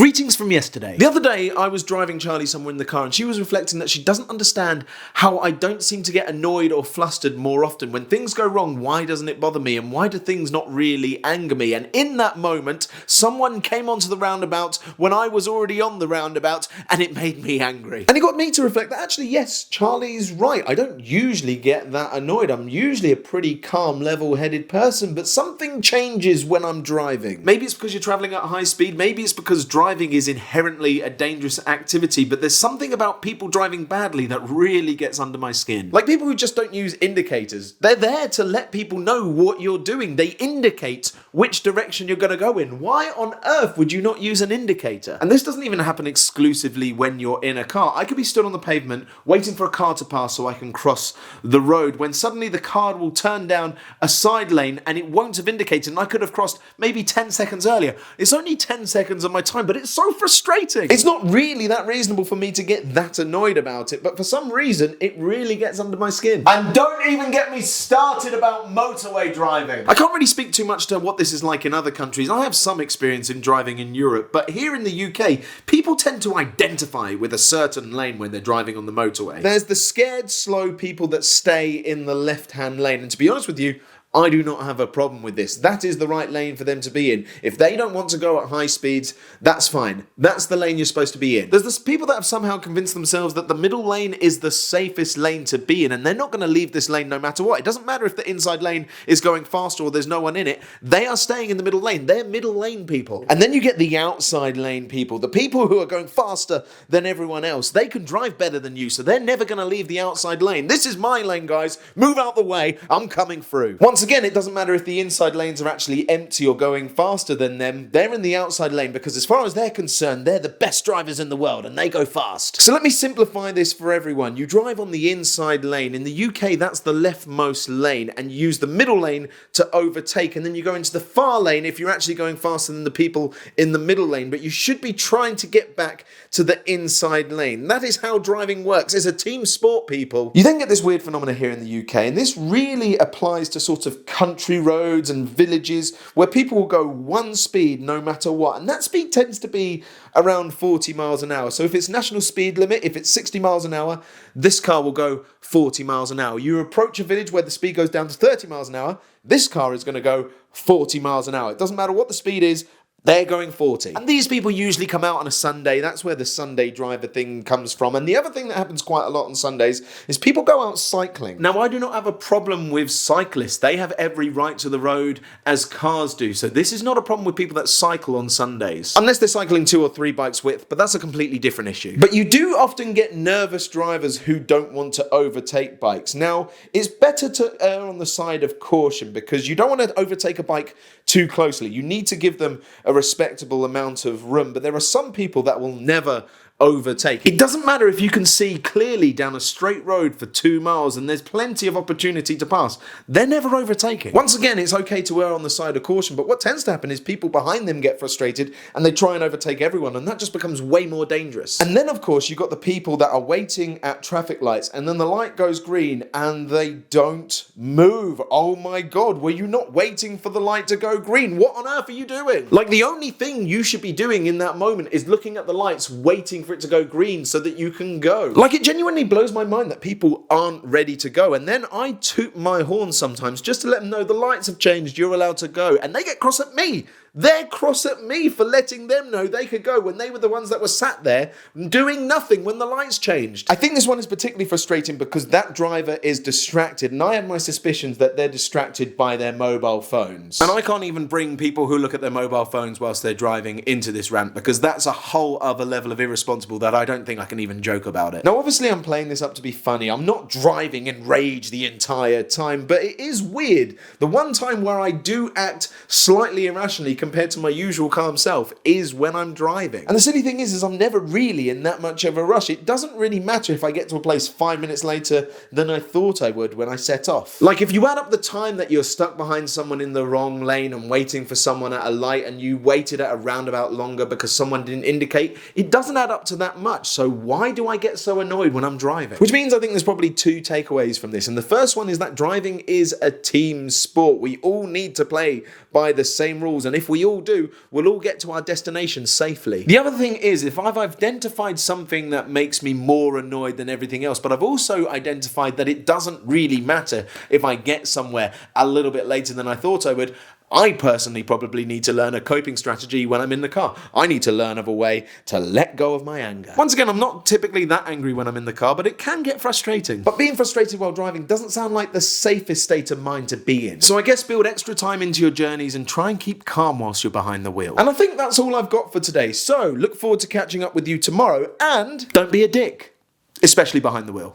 Greetings from yesterday. The other day, I was driving Charlie somewhere in the car and she was reflecting that she doesn't understand how I don't seem to get annoyed or flustered more often. When things go wrong, why doesn't it bother me? And why do things not really anger me? And in that moment, someone came onto the roundabout when I was already on the roundabout and it made me angry. And it got me to reflect that actually, yes, Charlie's right. I don't usually get that annoyed. I'm usually a pretty calm, level-headed person, but something changes when I'm driving. Maybe it's because you're traveling at high speed. Maybe it's because driving is inherently a dangerous activity, but there's something about people driving badly that really gets under my skin. Like people who just don't use indicators. They're there to let people know what you're doing. They indicate which direction you're going to go in. Why on earth would you not use an indicator? And this doesn't even happen exclusively when you're in a car. I could be stood on the pavement waiting for a car to pass so I can cross the road when suddenly the car will turn down a side lane and it won't have indicated and I could have crossed maybe 10 seconds earlier. It's only 10 seconds of my time, but it's so frustrating. It's not really that reasonable for me to get that annoyed about it, but for some reason, it really gets under my skin. And don't even get me started about motorway driving. I can't really speak too much to what this is like in other countries. I have some experience in driving in Europe, but here in the UK, people tend to identify with a certain lane when they're driving on the motorway. There's the scared, slow people that stay in the left-hand lane, and to be honest with you, I do not have a problem with this. That is the right lane for them to be in. If they don't want to go at high speeds, that's fine. That's the lane you're supposed to be in. There's this people that have somehow convinced themselves that the middle lane is the safest lane to be in, and they're not going to leave this lane no matter what. It doesn't matter if the inside lane is going faster or there's no one in it. They are staying in the middle lane. They're middle lane people. And then you get the outside lane people, the people who are going faster than everyone else. They can drive better than you, so they're never going to leave the outside lane. This is my lane, guys. Move out the way. I'm coming through. Once again, it doesn't matter if the inside lanes are actually empty or going faster than them. They're in the outside lane because as far as they're concerned, they're the best drivers in the world and they go fast. So let me simplify this for everyone. You drive on the inside lane. In the UK, that's the leftmost lane, and you use the middle lane to overtake, and then you go into the far lane if you're actually going faster than the people in the middle lane, but you should be trying to get back to the inside lane. That is how driving works. It's a team sport, people. You then get this weird phenomenon here in the UK, and this really applies to sort of country roads and villages where people will go one speed no matter what, and that speed tends to be around 40 miles an hour. So if it's national speed limit, if it's 60 miles an hour, this car will go 40 miles an hour. You approach a village where the speed goes down to 30 miles an hour, this car is going to go 40 miles an hour. It doesn't matter what the speed is, they're going 40. And these people usually come out on a Sunday. That's where the Sunday driver thing comes from. And the other thing that happens quite a lot on Sundays is people go out cycling. Now, I do not have a problem with cyclists. They have every right to the road as cars do. So this is not a problem with people that cycle on Sundays. Unless they're cycling 2 or 3 bikes width, but that's a completely different issue. But you do often get nervous drivers who don't want to overtake bikes. Now, it's better to err on the side of caution because you don't want to overtake a bike too closely. You need to give them a respectable amount of room, but there are some people that will never overtake. It doesn't matter if you can see clearly down a straight road for 2 miles and there's plenty of opportunity to pass. They're never overtaking. Once again, it's okay to err on the side of caution, but what tends to happen is people behind them get frustrated and they try and overtake everyone, and that just becomes way more dangerous. And then, of course, you've got the people that are waiting at traffic lights and then the light goes green and they don't move. Oh my God, were you not waiting for the light to go green? What on earth are you doing? Like, the only thing you should be doing in that moment is looking at the lights, waiting for it to go green so that you can go. Like, it genuinely blows my mind that people aren't ready to go, and then I toot my horn sometimes just to let them know the lights have changed, you're allowed to go, and they get cross at me. They're cross at me for letting them know they could go when they were the ones that were sat there doing nothing when the lights changed. I think this one is particularly frustrating because that driver is distracted, and I have my suspicions that they're distracted by their mobile phones. And I can't even bring people who look at their mobile phones whilst they're driving into this rant because that's a whole other level of irresponsible that I don't think I can even joke about it. Now, obviously, I'm playing this up to be funny. I'm not driving in rage the entire time, but it is weird. The one time where I do act slightly irrationally compared to my usual calm self is when I'm driving. And the silly thing is I'm never really in that much of a rush. It doesn't really matter if I get to a place 5 minutes later than I thought I would when I set off. Like, if you add up the time that you're stuck behind someone in the wrong lane and waiting for someone at a light and you waited at a roundabout longer because someone didn't indicate, it doesn't add up to that much. So why do I get so annoyed when I'm driving? Which means I think there's probably 2 takeaways from this. And the first one is that driving is a team sport. We all need to play by the same rules. And if we all do, we'll all get to our destination safely. The other thing is, if I've identified something that makes me more annoyed than everything else, but I've also identified that it doesn't really matter if I get somewhere a little bit later than I thought I would, I personally probably need to learn a coping strategy when I'm in the car. I need to learn of a way to let go of my anger. Once again, I'm not typically that angry when I'm in the car, but it can get frustrating. But being frustrated while driving doesn't sound like the safest state of mind to be in. So I guess build extra time into your journeys and try and keep calm whilst you're behind the wheel. And I think that's all I've got for today. So look forward to catching up with you tomorrow, and don't be a dick, especially behind the wheel.